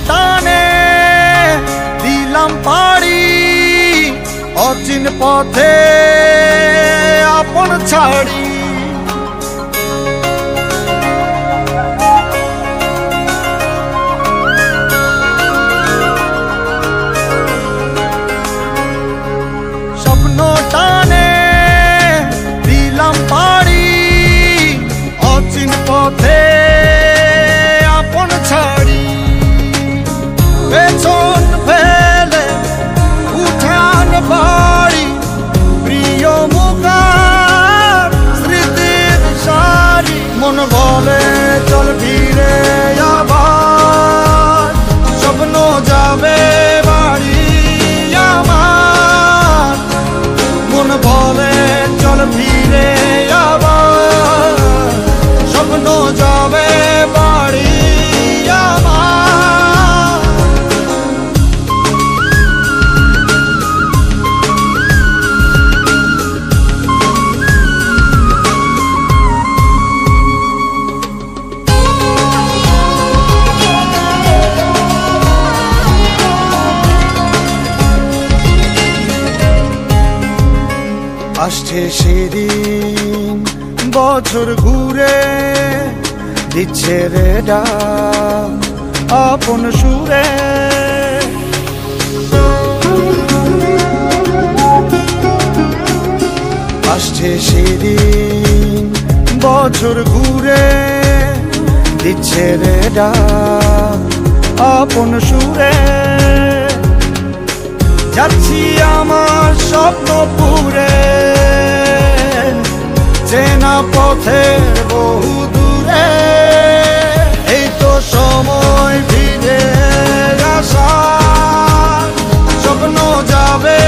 টানে দিলাম পাড়ি অচিন পথে আপন ছাড়ি। স্বপ্ন টানে দিলাম পাড়ি অচিন পথে আপন ছাড়ি। পেছন ফেলে উঠান বাড়ি প্রিয় মুখার স্মৃতির সারি। মন বলে চল ফিরে আবার স্বপ্ন যাবে বাড়ি আমার। মন বলে চল ফিরে আবার স্বপ্ন যাবে বাড়ি আমার। আসছে সেদিন বছর ঘুরে দিচ্ছে রে ডাক আপন সুরে। আসছে সেদিন বছর ঘুরে দিচ্ছে রে ডাক আপন সুরে। যাচ্ছি আমার স্বপ্ন পুরে চেনা পথের বহু দূরে। এই তো সময় ফিরে আসা স্বপ্ন যাবে